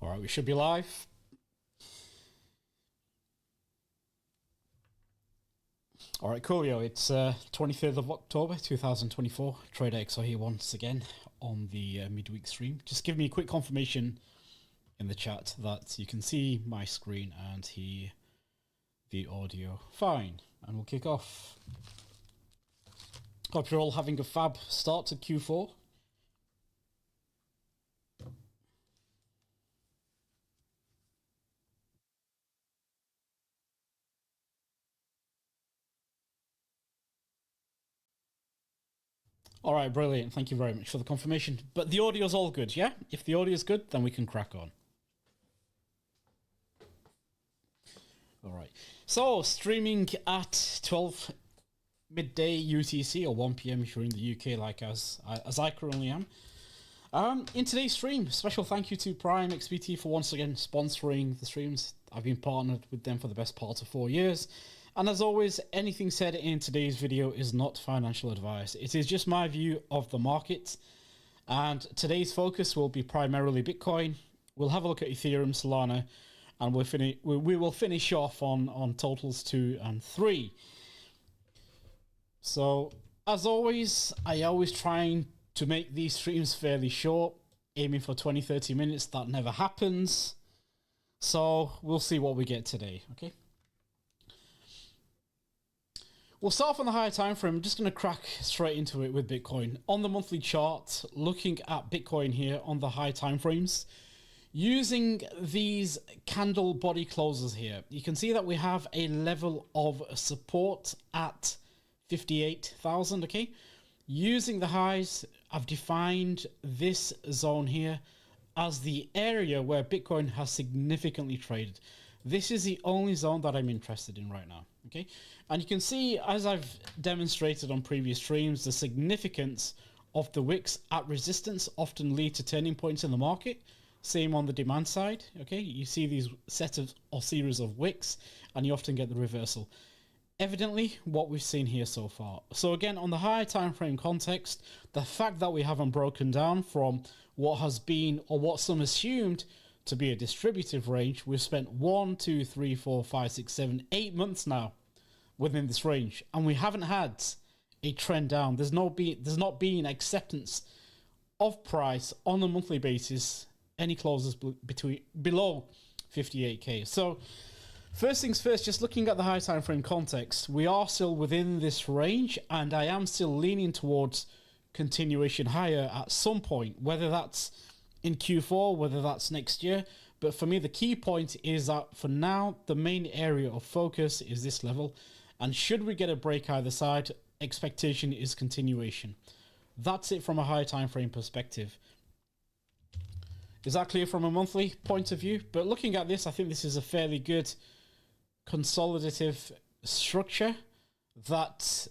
All right, we should be live. All right, coolio. It's 23rd of October, 2024. Trader XO here once again on the midweek stream. Just give me a quick confirmation in the chat that you can see my screen and hear the audio fine. And we'll kick off. Hope you're all having a fab start to Q4. All right, brilliant. Thank you very much for the confirmation. But the audio's all good, yeah? If the audio's good, then we can crack on. All right. So, streaming at 12 midday UTC or 1 p.m. if you're in the UK, like as I currently am. In today's stream, special thank you to Prime XBT for once again sponsoring the streams. I've been partnered with them for the best part of 4 years. And as always, anything said in today's video is not financial advice. It is just my view of the market. And today's focus will be primarily Bitcoin. We'll have a look at Ethereum, Solana, and we will finish off on totals 2 and 3. So, as always, I always try to make these streams fairly short, aiming for 20-30 minutes. That never happens. So, we'll see what we get today, okay? We'll start off on the higher time frame. I'm just going to crack straight into it with Bitcoin. On the monthly chart, looking at Bitcoin here on the high time frames, using these candle body closes here, you can see that we have a level of support at 58,000, okay? Using the highs, I've defined this zone here as the area where Bitcoin has significantly traded. This is the only zone that I'm interested in right now, okay? And you can see, as I've demonstrated on previous streams, the significance of the wicks at resistance often lead to turning points in the market. Same on the demand side, okay? You see these set of or series of wicks, and you often get the reversal. Evidently, what we've seen here so far. So again, on the higher time frame context, the fact that we haven't broken down from what has been, or what some assumed to be a distributive range, we've spent 1, 2, 3, 4, 5, 6, 7, 8 months now within this range, and we haven't had a trend down. There's not been acceptance of price on a monthly basis, any closes below 58k. So first things first, just looking at the high time frame context, we are still within this range, and I am still leaning towards continuation higher at some point, whether that's in Q4, whether that's next year. But for me, the key point is that for now, the main area of focus is this level. And should we get a break either side, expectation is continuation. That's it from a high time frame perspective. Is that clear from a monthly point of view? But looking at this, I think this is a fairly good consolidative structure that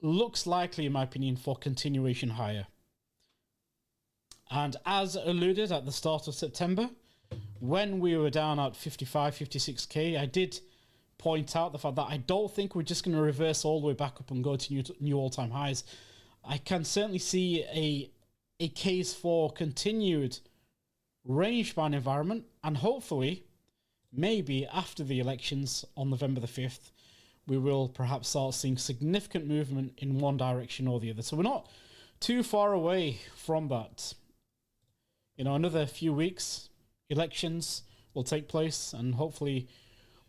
looks likely, in my opinion, for continuation higher. And as alluded at the start of September, when we were down at 55, 56k, I did point out the fact that I don't think we're just going to reverse all the way back up and go to new all-time highs. I can certainly see a case for continued range-bound environment, and hopefully, maybe after the elections on November the 5th, we will perhaps start seeing significant movement in one direction or the other. So we're not too far away from that. You know, another few weeks, elections will take place, and hopefully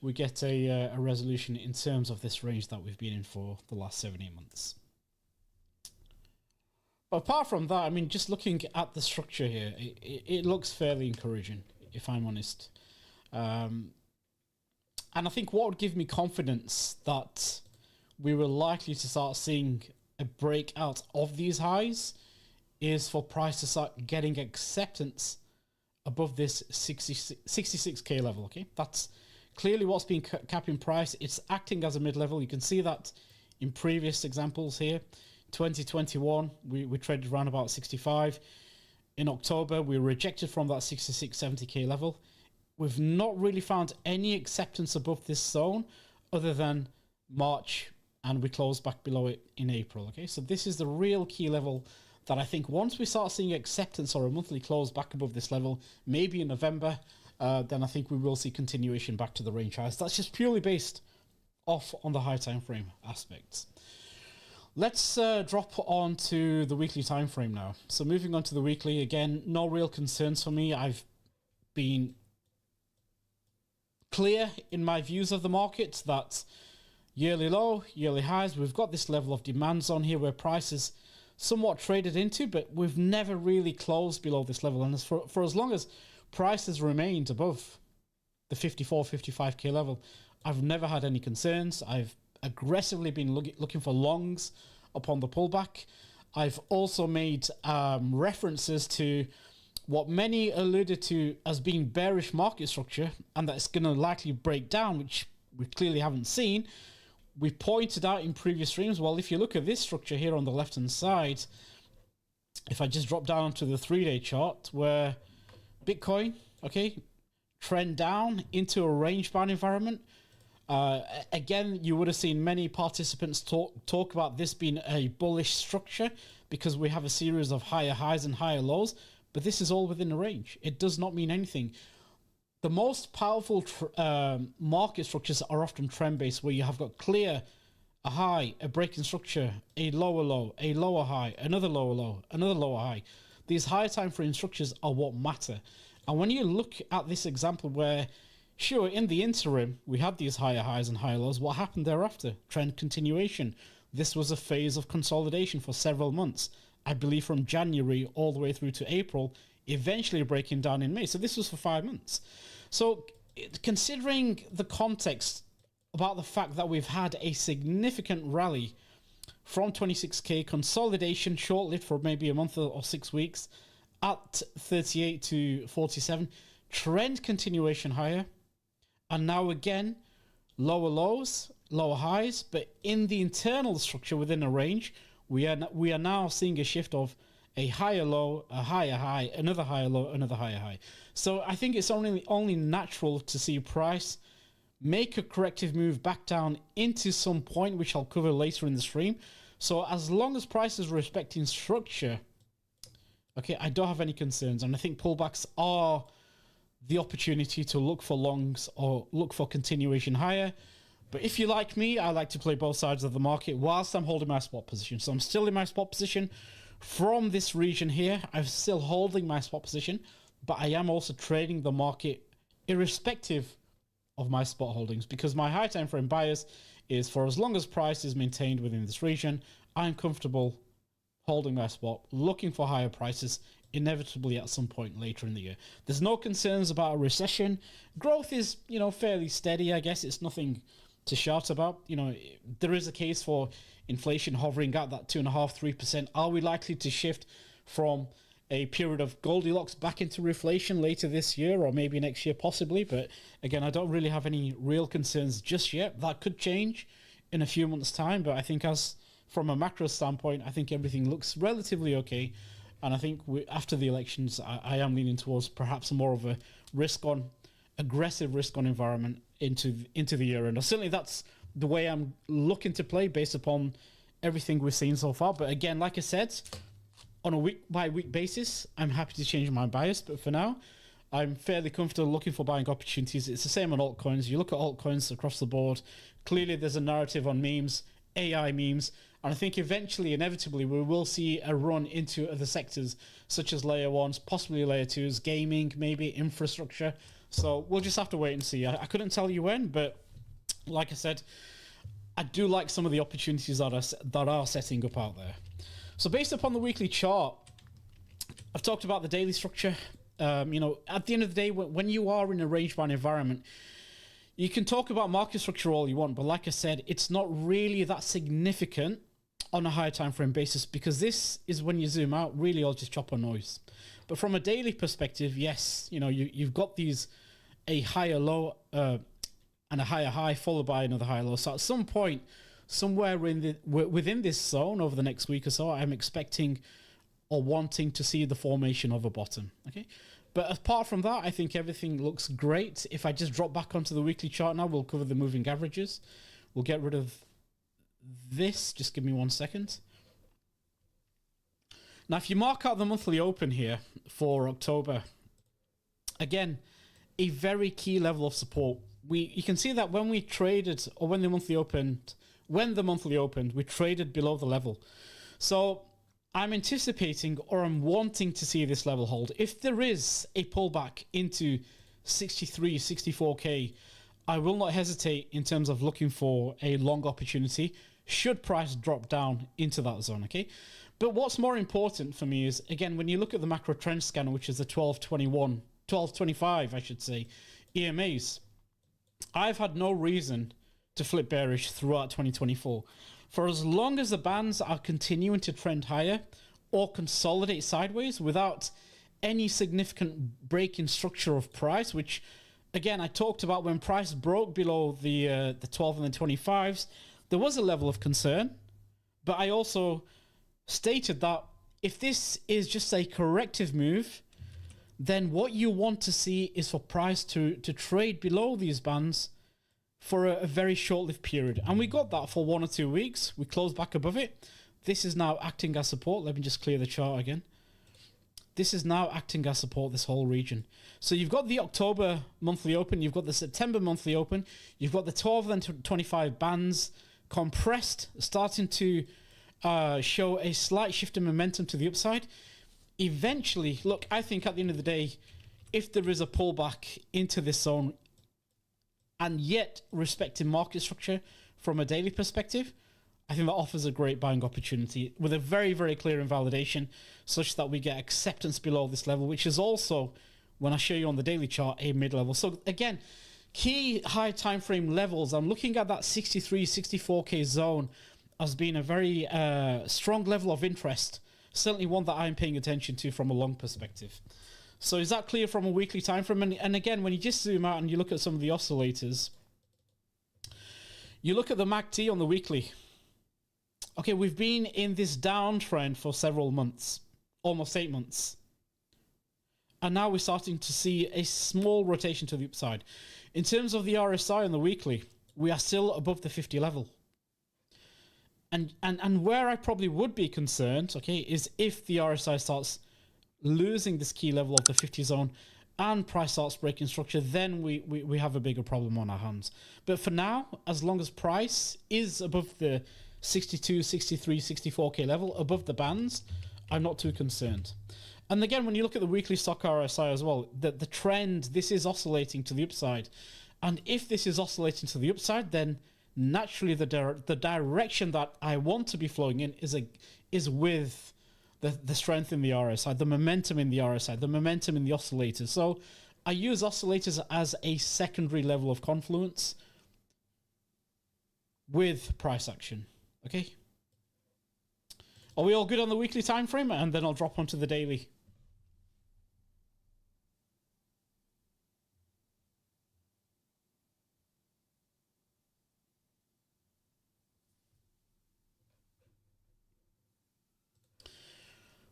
we get a resolution in terms of this range that we've been in for the last 7-8 months. But apart from that, I mean, just looking at the structure here, it looks fairly encouraging, if I'm honest. And I think what would give me confidence that we were likely to start seeing a breakout of these highs is for price to start getting acceptance above this 66k level, okay? That's clearly what's been capping price. It's acting as a mid-level. You can see that in previous examples here. 2021, we traded around about 65. In October, we were rejected from that 66, 70k level. We've not really found any acceptance above this zone other than March, and we closed back below it in April, okay? So this is the real key level that I think once we start seeing acceptance or a monthly close back above this level, maybe in November, then I think we will see continuation back to the range highs. That's just purely based off on the high time frame aspects. Let's drop on to the weekly time frame now. So moving on to the weekly, again, no real concerns for me. I've been clear in my views of the market that yearly low, yearly highs, we've got this level of demand zone here where prices somewhat traded into, but we've never really closed below this level. And for as long as prices remained above the 54, 55k level, I've never had any concerns. I've aggressively been looking for longs upon the pullback. I've also made references to what many alluded to as being bearish market structure, and that it's going to likely break down, which we clearly haven't seen. We pointed out in previous streams, well, if you look at this structure here on the left-hand side, if I just drop down to the 3-day chart where Bitcoin, okay, trend down into a range-bound environment. Again, you would have seen many participants talk about this being a bullish structure because we have a series of higher highs and higher lows, but this is all within a range. It does not mean anything. The most powerful market structures are often trend-based, where you have got clear, a high, a breaking structure, a lower low, a lower high, another lower low, another lower high. These high time frame structures are what matter. And when you look at this example where, sure, in the interim, we had these higher highs and higher lows, what happened thereafter? Trend continuation. This was a phase of consolidation for several months. I believe from January all the way through to April, eventually breaking down in May. So this was for 5 months. So considering the context about the fact that we've had a significant rally from 26k, consolidation short-lived for maybe a month or 6 weeks at 38 to 47, trend continuation higher, and now again, lower lows, lower highs, but in the internal structure within a range, we are now seeing a shift of a higher low, a higher high, another higher low, another higher high. So I think it's only natural to see price make a corrective move back down into some point, which I'll cover later in the stream. So as long as price is respecting structure, okay, I don't have any concerns. And I think pullbacks are the opportunity to look for longs or look for continuation higher. But if you like me, I like to play both sides of the market whilst I'm holding my spot position. So I'm still in my spot position from this region here. I'm still holding my spot position, but I am also trading the market irrespective of my spot holdings, because my high time frame bias is for as long as price is maintained within this region, I'm comfortable holding my spot, looking for higher prices inevitably at some point later in the year. There's no concerns about a recession. Growth is, fairly steady, I guess. It's nothing to shout about. There is a case for inflation hovering at that 2.5-3%. Are we likely to shift from a period of Goldilocks back into reflation later this year or maybe next year possibly? But again, I don't really have any real concerns just yet. That could change in a few months' time, but I think from a macro standpoint, I think everything looks relatively okay. And I think after the elections, I am leaning towards perhaps more of a aggressive risk on environment into the year. And certainly that's the way I'm looking to play based upon everything we've seen so far. But again, like I said, on a week-by-week basis, I'm happy to change my bias. But for now, I'm fairly comfortable looking for buying opportunities. It's the same on altcoins. You look at altcoins across the board. Clearly, there's a narrative on memes, AI memes. And I think eventually, inevitably, we will see a run into other sectors, such as layer ones, possibly layer twos, gaming, maybe infrastructure. So we'll just have to wait and see. I couldn't tell you when, but like I said, I do like some of the opportunities that are setting up out there. So based upon the weekly chart, I've talked about the daily structure. At the end of the day, when you are in a range-bound environment, you can talk about market structure all you want, but like I said, it's not really that significant on a higher time frame basis, because this is when you zoom out, really all just chop or noise. But from a daily perspective, yes, you've got a higher low and a higher high followed by another higher low. So at some point, somewhere within this zone over the next week or so, I'm expecting or wanting to see the formation of a bottom. Okay, but apart from that, I think everything looks great. If I just drop back onto the weekly chart now, we'll cover the moving averages. We'll get rid of this. Just give me 1 second. Now, if you mark out the monthly open here for October, again, a very key level of support. You can see that when we traded, or when the monthly opened, we traded below the level. So I'm anticipating, or I'm wanting to see this level hold. If there is a pullback into 63, 64K, I will not hesitate in terms of looking for a long opportunity should price drop down into that zone, okay? But what's more important for me is, again, when you look at the macro trend scanner, which is the 1225, I should say, EMAs, I've had no reason to flip bearish throughout 2024. For as long as the bands are continuing to trend higher or consolidate sideways without any significant break in structure of price, which, again, I talked about when price broke below the 12 and the 25s, there was a level of concern. But I also stated that if this is just a corrective move, then what you want to see is for price to trade below these bands for a very short-lived period. And we got that for 1 or 2 weeks. We closed back above it. This is now acting as support. Let me just clear the chart again. This is now acting as support, this whole region. So you've got the October monthly open. You've got the September monthly open. You've got the 12 and 25 bands compressed, starting to show a slight shift in momentum to the upside. Eventually, look, I think at the end of the day, if there is a pullback into this zone and yet respecting market structure from a daily perspective, I think that offers a great buying opportunity with a very, very clear invalidation such that we get acceptance below this level, which is also, when I show you on the daily chart, a mid-level. So again, key high time frame levels, I'm looking at that 63, 64K zone as being a very strong level of interest. Certainly one that I'm paying attention to from a long perspective. So is that clear from a weekly time frame? And again, when you just zoom out and you look at some of the oscillators, you look at the MACD on the weekly. Okay, we've been in this downtrend for several months, almost 8 months. And now we're starting to see a small rotation to the upside. In terms of the RSI on the weekly, we are still above the 50 level. And where I probably would be concerned, okay, is if the RSI starts losing this key level of the 50 zone and price starts breaking structure, then we have a bigger problem on our hands. But for now, as long as price is above the 62, 63, 64K level, above the bands, I'm not too concerned. And again, when you look at the weekly stock RSI as well, the trend, this is oscillating to the upside. And if this is oscillating to the upside, then naturally the direction that I want to be flowing in is with the strength in the RSI, the momentum in the RSI, the momentum in the oscillators. So I use oscillators as a secondary level of confluence with price action. Okay. Are we all good on the weekly time frame? And then I'll drop onto the daily.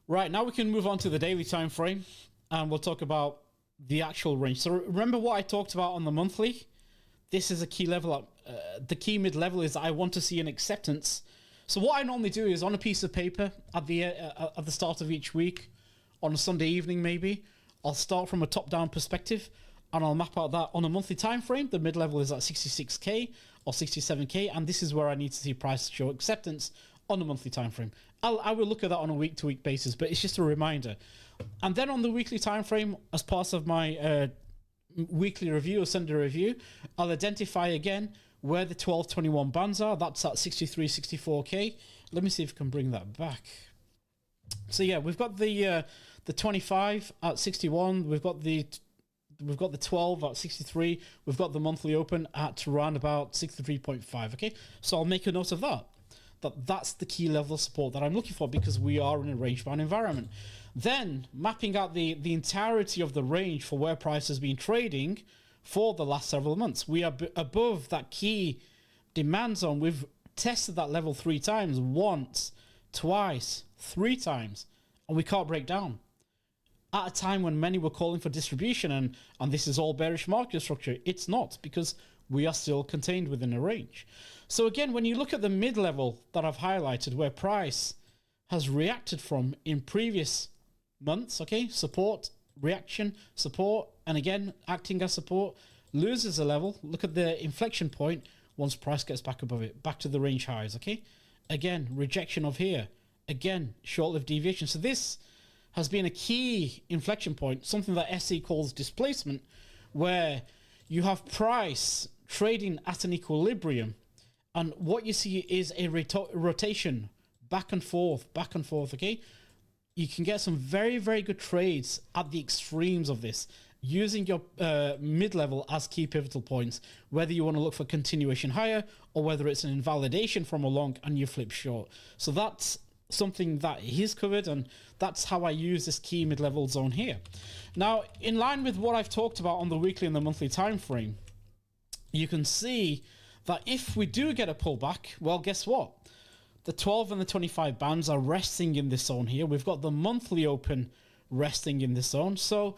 Right, now we can move on to the daily time frame and we'll talk about the actual range. So remember what I talked about on the monthly? This is a key level up. The key mid-level is I want to see an acceptance. So what I normally do is on a piece of paper at the start of each week, on a Sunday evening maybe, I'll start from a top-down perspective and I'll map out that on a monthly time frame. The mid-level is at 66K or 67K, and this is where I need to see price show acceptance on the monthly time frame. I will look at that on a week-to-week basis, but it's just a reminder. And then on the weekly time frame, as part of my weekly review or Sunday review, I'll identify again where the 1221 bands are. That's at 63, 64K. Let me see if I can bring that back. So yeah, we've got the 25 at 61. We've got the 12 at 63. We've got the monthly open at around about 63.5. Okay, so I'll make a note of that. That's the key level of support that I'm looking for because we are in a range-bound environment. Then mapping out the entirety of the range for where price has been trading for the last several months. We are above that key demand zone. We've tested that level 3 times, once, twice, 3 times, and we can't break down. At a time when many were calling for distribution and this is all bearish market structure, it's not, because we are still contained within a range. So again, when you look at the mid-level that I've highlighted where price has reacted from in previous months, okay? Support, reaction, support, and again, acting as support, loses a level. Look at the inflection point once price gets back above it, back to the range highs, okay? Again, rejection of here. Again, short-lived deviation. So this has been a key inflection point, something that SE calls displacement, where you have price trading at an equilibrium, and what you see is a rotation back and forth, okay? You can get some very, very good trades at the extremes of this, using your mid-level as key pivotal points, whether you want to look for continuation higher or whether it's an invalidation from a long and you flip short. So that's something that he's covered, and that's how I use this key mid-level zone here. Now, in line with what I've talked about on the weekly and the monthly time frame, you can see that if we do get a pullback, well, guess what? The 12 and the 25 bands are resting in this zone here. We've got the monthly open resting in this zone. So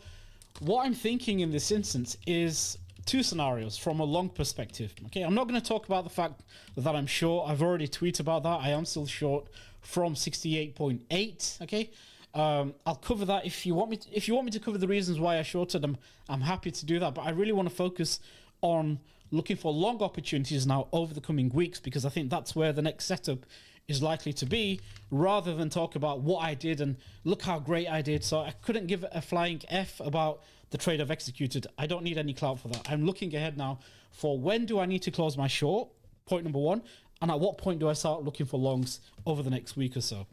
what I'm thinking in this instance is two scenarios from a long perspective. Okay, I'm not going to talk about the fact that I'm short. I've already tweeted about that. I am still short from 68.8. Okay, I'll cover that if you want me. If you want me to cover the reasons why I shorted, I'm happy to do that. But I really want to focus on looking for long opportunities now over the coming weeks, because I think that's where the next setup is likely to be, rather than talk about what I did and look how great I did. So I couldn't give a flying F about the trade I've executed. I don't need any clout for that. I'm looking ahead now for when do I need to close my short, point number one, and at what point do I start looking for longs over the next week or so.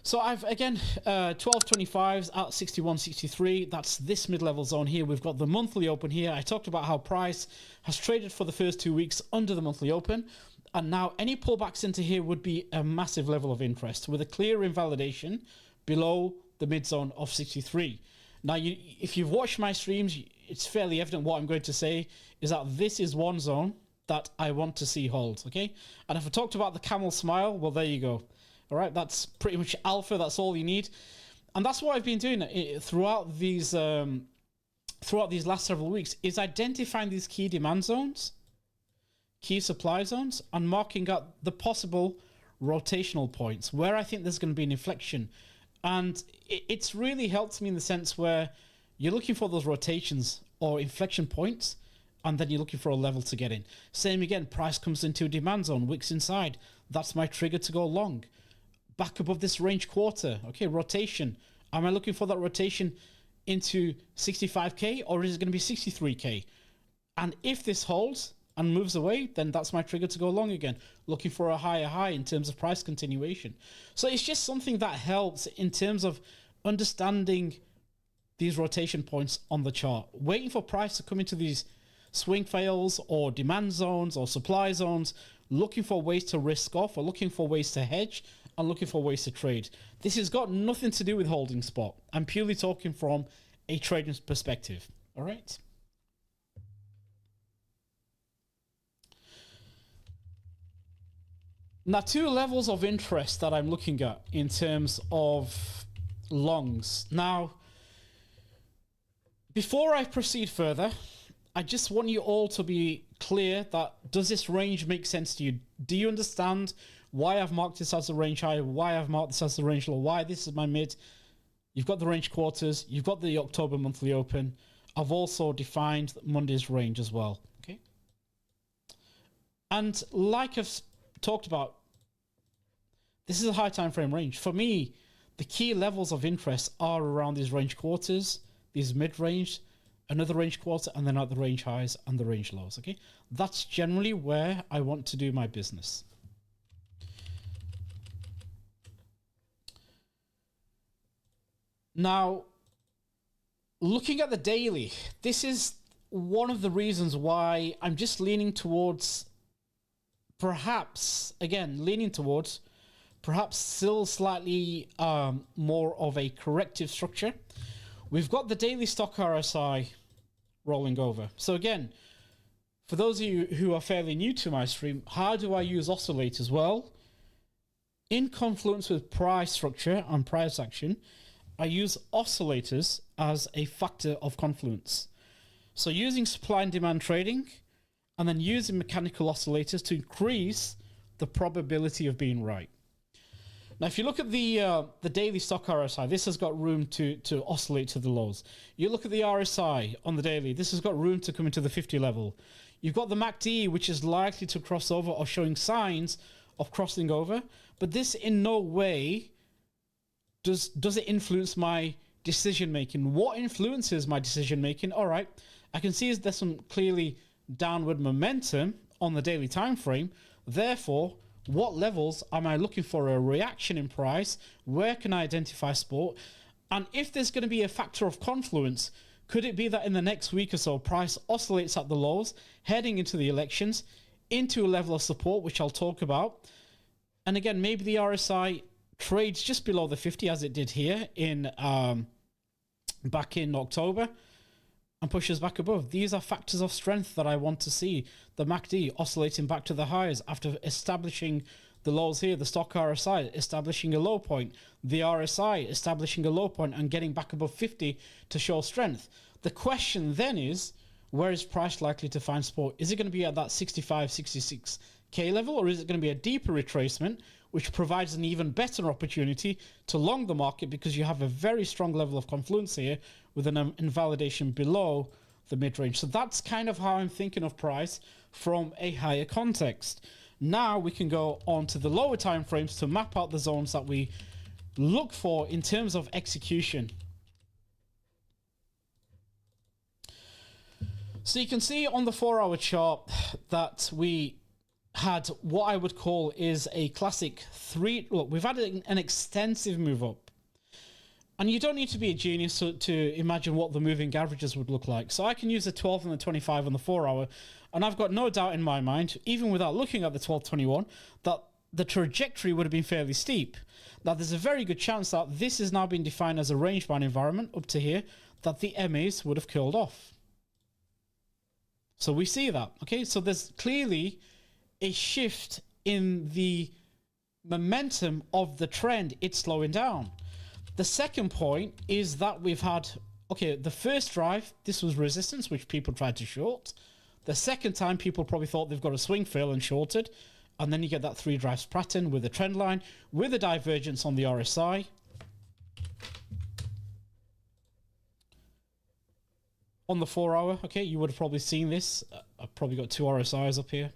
So I've, again, 12.25s at 61.63. That's this mid-level zone here. We've got the monthly open here. I talked about how price has traded for the first 2 weeks under the monthly open. And now any pullbacks into here would be a massive level of interest with a clear invalidation below the mid-zone of 63. Now, if you've watched my streams, it's fairly evident what I'm going to say is that this is one zone that I want to see hold, okay? And if I talked about the camel smile, well, there you go. All right, that's pretty much alpha. That's all you need, and that's what I've been doing throughout these last several weeks, is identifying these key demand zones, key supply zones, and marking out the possible rotational points where I think there's going to be an inflection. And it's really helped me in the sense where you're looking for those rotations or inflection points, and then you're looking for a level to get in. Same again, price comes into a demand zone, wicks inside. That's my trigger to go long. Back above this range quarter, okay, rotation. Am I looking for that rotation into 65k, or is it going to be 63k? And if this holds and moves away, then that's my trigger to go long again, looking for a higher high in terms of price continuation. So it's just something that helps in terms of understanding these rotation points on the chart, waiting for price to come into these swing fails or demand zones or supply zones, looking for ways to risk off or looking for ways to hedge and looking for ways to trade. This has got nothing to do with holding spot. I'm purely talking from a trading perspective. All right. Now, two levels of interest that I'm looking at in terms of longs. Now, before I proceed further, I just want you all to be clear that, does this range make sense to you? Do you understand why I've marked this as a range high, why I've marked this as the range low, why this is my mid? You've got the range quarters, you've got the October monthly open. I've also defined Monday's range as well, okay? And like I've talked about, this is a high time frame range. For me, the key levels of interest are around these range quarters, these mid-range, another range quarter, and then at the range highs and the range lows, okay? That's generally where I want to do my business. Now, looking at the daily, this is one of the reasons why I'm just leaning towards perhaps still slightly more of a corrective structure. We've got the daily stock RSI rolling over. So again, for those of you who are fairly new to my stream, how do I use oscillators? Well, in confluence with price structure and price action, I use oscillators as a factor of confluence. So using supply and demand trading, and then using mechanical oscillators to increase the probability of being right. Now, if you look at the daily stock RSI, this has got room to oscillate to the lows. You look at the RSI on the daily, this has got room to come into the 50 level. You've got the MACD, which is likely to cross over or showing signs of crossing over, but this in no way does it influence my decision making. What influences my decision making? All right, I can see there's some clearly downward momentum on the daily time frame. Therefore, what levels am I looking for a reaction in price? Where can I identify support? And if there's going to be a factor of confluence, could it be that in the next week or so, price oscillates at the lows, heading into the elections, into a level of support, which I'll talk about. And again, maybe the RSI trades just below the 50 as it did here in back in October, and pushes back above. These are factors of strength that I want to see. The MACD oscillating back to the highs after establishing the lows here. The stock RSI establishing a low point. The RSI establishing a low point and getting back above 50 to show strength. The question then is, where is price likely to find support? Is it going to be at that 65, 66K level, or is it going to be a deeper retracement, which provides an even better opportunity to long the market because you have a very strong level of confluence here with an invalidation below the mid-range. So that's kind of how I'm thinking of price from a higher context. Now we can go on to the lower time frames to map out the zones that we look for in terms of execution. So you can see on the 4-hour chart that we had what I would call is a classic look, we've had an extensive move up. And you don't need to be a genius to imagine what the moving averages would look like. So I can use the 12 and the 25 on the 4-hour, and I've got no doubt in my mind, even without looking at the 12-21, that the trajectory would have been fairly steep. Now, there's a very good chance that this is now being defined as a range-bound environment up to here, that the MAs would have curled off. So we see that, okay? So there's clearly a shift in the momentum of the trend. It's slowing down. The second point is that we've had, okay, the first drive, this was resistance, which people tried to short. The second time, people probably thought they've got a swing fail and shorted. And then you get that 3 drives pattern with a trend line, with a divergence on the RSI. On the 4-hour, okay, you would have probably seen this. I've probably got 2 RSIs up here.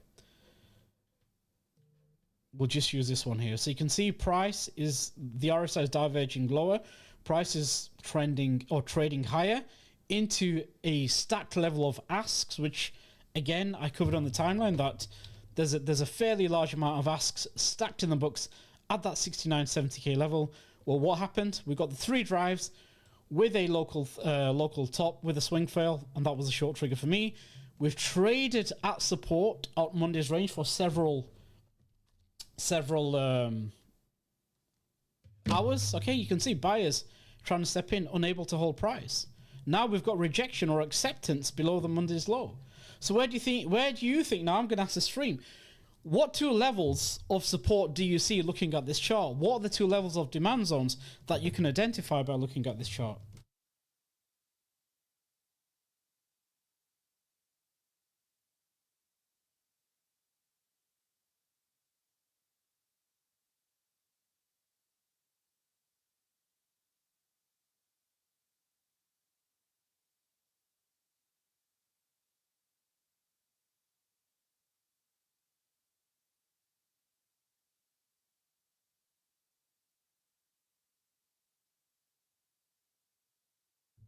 We'll just use this one here. So you can see price is, the RSI is diverging lower. Price is trending or trading higher into a stacked level of asks, which again, I covered on the timeline that there's a fairly large amount of asks stacked in the books at that 69, 70K level. Well, what happened? We got the 3 drives with a local top with a swing fail, and that was a short trigger for me. We've traded at support at Monday's range for several hours. Okay, you can see buyers trying to step in, unable to hold price. Now we've got rejection or acceptance below the Monday's low. So where do you think now I'm going to ask the stream, what 2 levels of support do you see looking at this chart? What are the 2 levels of demand zones that you can identify by looking at this chart?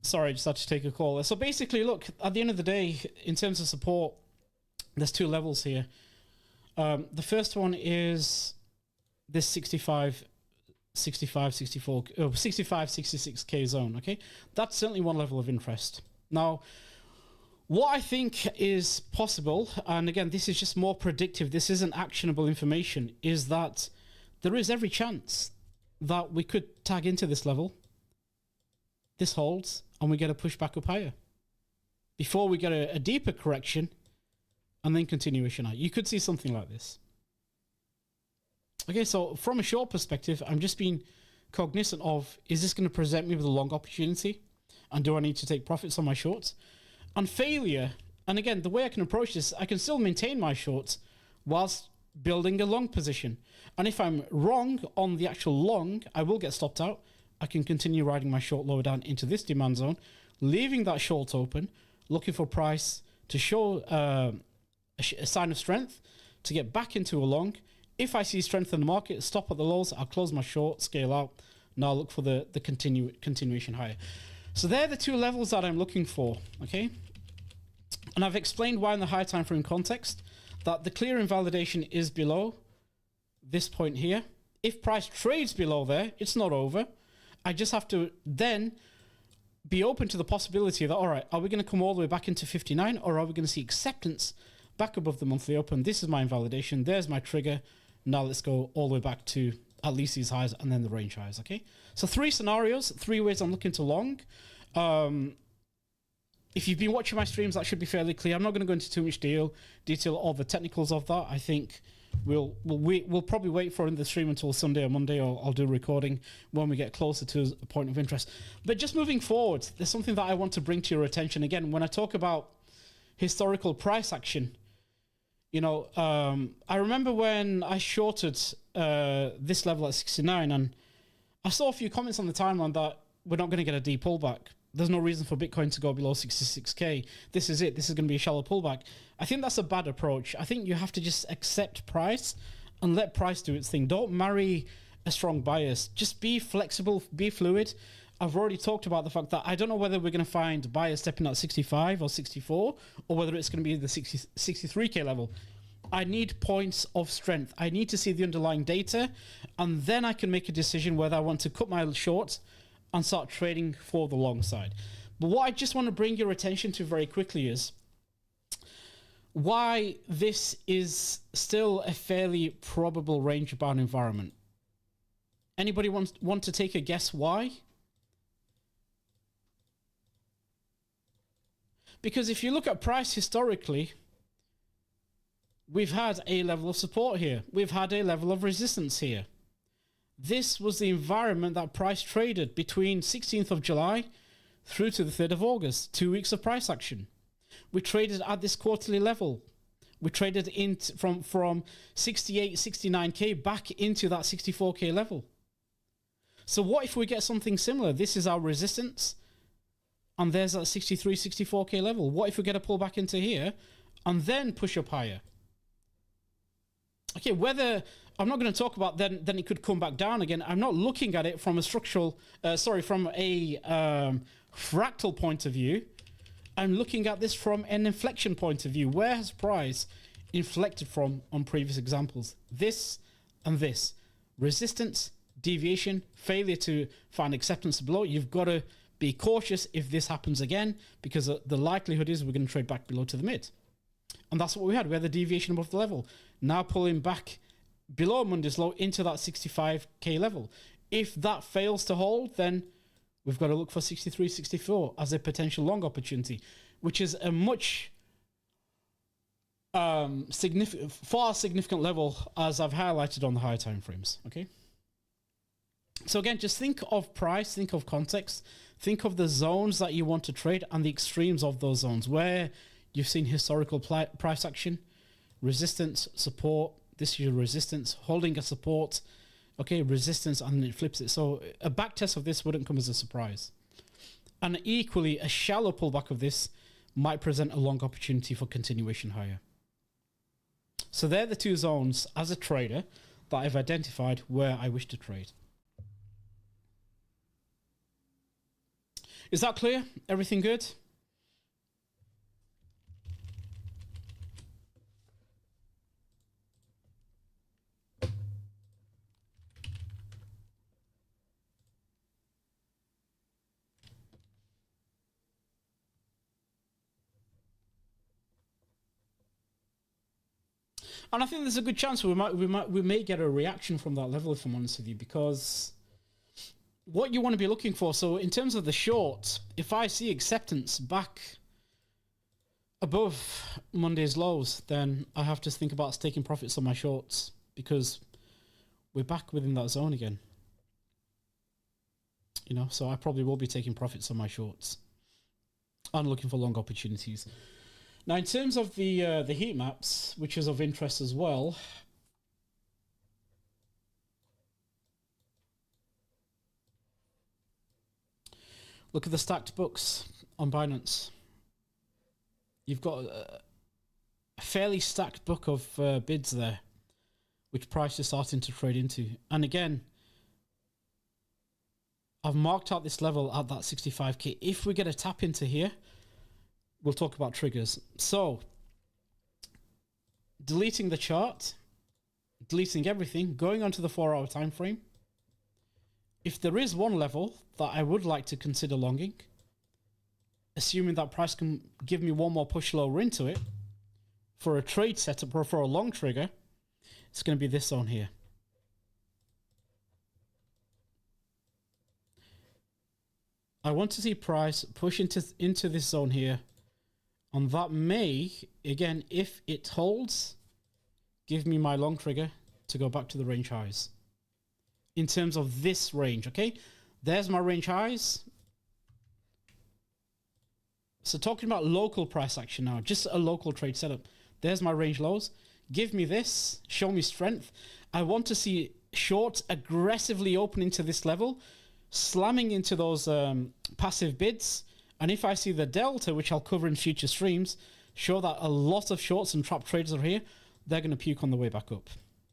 Sorry, I just had to take a call. So basically, look, at the end of the day, in terms of support, there's 2 levels here. The first one is this 65, 66K zone, okay? That's certainly one level of interest. Now, what I think is possible, and again, this is just more predictive, this isn't actionable information, is that there is every chance that we could tag into this level. This holds, and we get a push back up higher before we get a deeper correction and then continuation high. You could see something like this. Okay, so from a short perspective, I'm just being cognizant of, is this going to present me with a long opportunity? And do I need to take profits on my shorts? And failure, and again, the way I can approach this, I can still maintain my shorts whilst building a long position. And if I'm wrong on the actual long, I will get stopped out. I can continue riding my short lower down into this demand zone, leaving that short open, looking for price to show a sign of strength, to get back into a long. If I see strength in the market, stop at the lows, I'll close my short, scale out. Now look for the continuation higher. So they're the two levels that I'm looking for, okay? And I've explained why in the high time frame context, that the clear invalidation is below this point here. If price trades below there, it's not over. I just have to then be open to the possibility that, all right, are we going to come all the way back into 59, or are we going to see acceptance back above the monthly open? This is my invalidation. There's my trigger. Now let's go all the way back to at least these highs and then the range highs, okay? So 3 scenarios, 3 ways I'm looking to long. If you've been watching my streams, that should be fairly clear. I'm not going to go into too much detail all the technicals of that. I think we'll probably wait for in the stream until Sunday or Monday, or I'll do a recording when we get closer to a point of interest. But just moving forward, there's something that I want to bring to your attention. Again, when I talk about historical price action, you know, I remember when I shorted this level at 69, and I saw a few comments on the timeline that we're not going to get a deep pullback. There's no reason for Bitcoin to go below 66K. This is it. This is going to be a shallow pullback. I think that's a bad approach. I think you have to just accept price and let price do its thing. Don't marry a strong bias. Just be flexible, be fluid. I've already talked about the fact that I don't know whether we're going to find buyers stepping at 65 or 64, or whether it's going to be the 63K level. I need points of strength. I need to see the underlying data, and then I can make a decision whether I want to cut my shorts and start trading for the long side. But what I just want to bring your attention to very quickly is why this is still a fairly probable range-bound environment. Anybody want to take a guess why? Because if you look at price historically, we've had a level of support here. We've had a level of resistance here. This was the environment that price traded between 16th of July through to the 3rd of August, 2 weeks of price action. We traded at this quarterly level. We traded in from 68, 69K back into that 64K level. So what if we get something similar? This is our resistance, and there's that 63, 64K level. What if we get a pullback into here and then push up higher? Okay, whether I'm not going to talk about then it could come back down again. I'm not looking at it from a from a fractal point of view. I'm looking at this from an inflection point of view. Where has price inflected from on previous examples? This and this. Resistance, deviation, failure to find acceptance below. You've got to be cautious if this happens again, because the likelihood is we're going to trade back below to the mid. And that's what we had. We had the deviation above the level. Now pulling back below Monday's low into that 65K level. If that fails to hold, then we've got to look for 63, 64 as a potential long opportunity, which is a much far significant level, as I've highlighted on the higher time frames. Okay. So again, just think of price, think of context, think of the zones that you want to trade and the extremes of those zones where you've seen historical price action, resistance, support. This is your resistance, holding a support, okay, resistance, and then it flips it. So a back test of this wouldn't come as a surprise. And equally, a shallow pullback of this might present a long opportunity for continuation higher. So they're the two zones as a trader that I've identified where I wish to trade. Is that clear? Everything good? And I think there's a good chance we may get a reaction from that level, if I'm honest with you, because what you want to be looking for. So in terms of the short, if I see acceptance back above Monday's lows, then I have to think about taking profits on my shorts, because we're back within that zone again. You know, so I probably will be taking profits on my shorts and looking for long opportunities. Now, in terms of the heat maps, which is of interest as well, Look at the stacked books on Binance. You've got a fairly stacked book of bids there, which price is starting to trade into. And again, I've marked out this level at that 65k. If we get a tap into here, we'll talk about triggers. So, deleting the chart, deleting everything, going onto the 4-hour time frame. If there is one level that I would like to consider longing, assuming that price can give me one more push lower into it, for a trade setup or for a long trigger, it's going to be this zone here. I want to see price push into this zone here. And that may, again, if it holds, give me my long trigger to go back to the range highs. In terms of this range, okay? There's my range highs. So talking about local price action now, just a local trade setup. There's my range lows. Give me this, show me strength. I want to see shorts aggressively open into this level, slamming into those passive bids. And if I see the delta, which I'll cover in future streams, show that a lot of shorts and trap traders are here, they're going to puke on the way back up.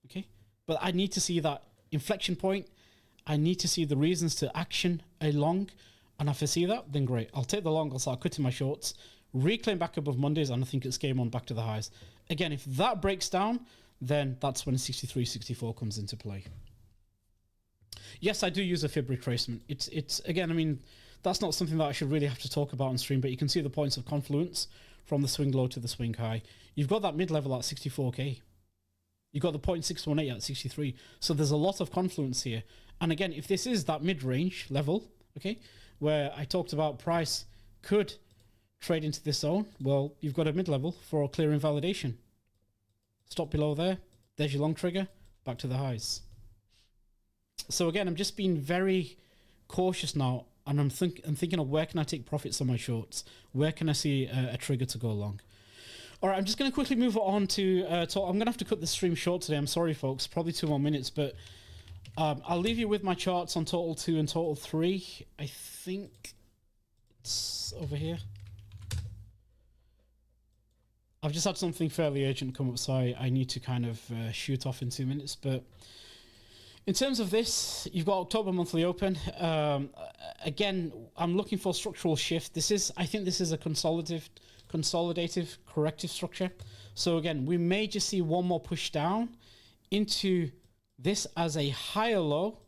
Okay? But I need to see that inflection point. I need to see the reasons to action a long. And if I see that, then great. I'll take the long, I'll start cutting my shorts, reclaim back above Mondays, and I think it's game on back to the highs. Again, if that breaks down, then that's when 63, 64 comes into play. Yes, I do use a fib retracement. It's again, I mean, that's not something that I should really have to talk about on stream, but you can see the points of confluence from the swing low to the swing high. You've got that mid-level at 64k. You've got the 0.618 at 63. So there's a lot of confluence here. And again, if this is that mid-range level, okay, where I talked about price could trade into this zone, well, you've got a mid-level for a clear invalidation. Stop below there. There's your long trigger. Back to the highs. So again, I'm just being very cautious now, and I'm thinking of where can I take profits on my shorts? Where can I see a trigger to go long? All right, I'm just going to quickly move on to I'm going to have to cut the stream short today. I'm sorry, folks. Probably 2 more minutes, but I'll leave you with my charts on total 2 and total 3. I think it's over here. I've just had something fairly urgent come up, so I need to kind of shoot off in 2 minutes. But in terms of this, you've got October monthly open. Again, I'm looking for structural shift. I think this is a consolidative corrective structure. So again, we may just see one more push down into this as a higher low,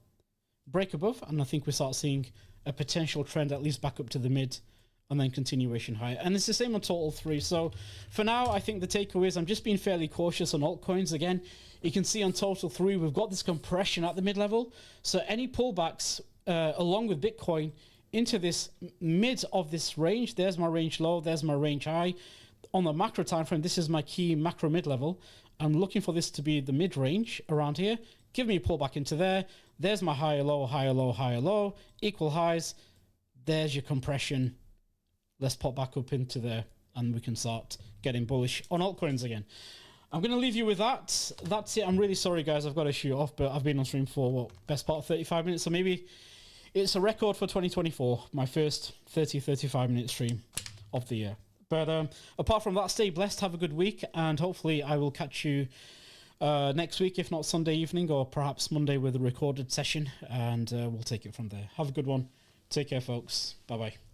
break above, and I think we start seeing a potential trend at least back up to the mid, and then continuation higher. And it's the same on total 3. So for now, I think the takeaway is I'm just being fairly cautious on altcoins. Again, you can see on total 3, we've got this compression at the mid-level. So any pullbacks along with Bitcoin into this mid of this range, there's my range low, there's my range high. On the macro time frame, this is my key macro mid-level. I'm looking for this to be the mid-range around here. Give me a pullback into there. There's my higher low, higher low, higher low. Equal highs. There's your compression. Let's pop back up into there and we can start getting bullish on altcoins again. I'm going to leave you with that. That's it. I'm really sorry, guys. I've got to shoot off, but I've been on stream for, what, best part of 35 minutes. So maybe it's a record for 2024, my first 35-minute stream of the year. But apart from that, stay blessed. Have a good week. And hopefully I will catch you next week, if not Sunday evening, or perhaps Monday with a recorded session. And we'll take it from there. Have a good one. Take care, folks. Bye-bye.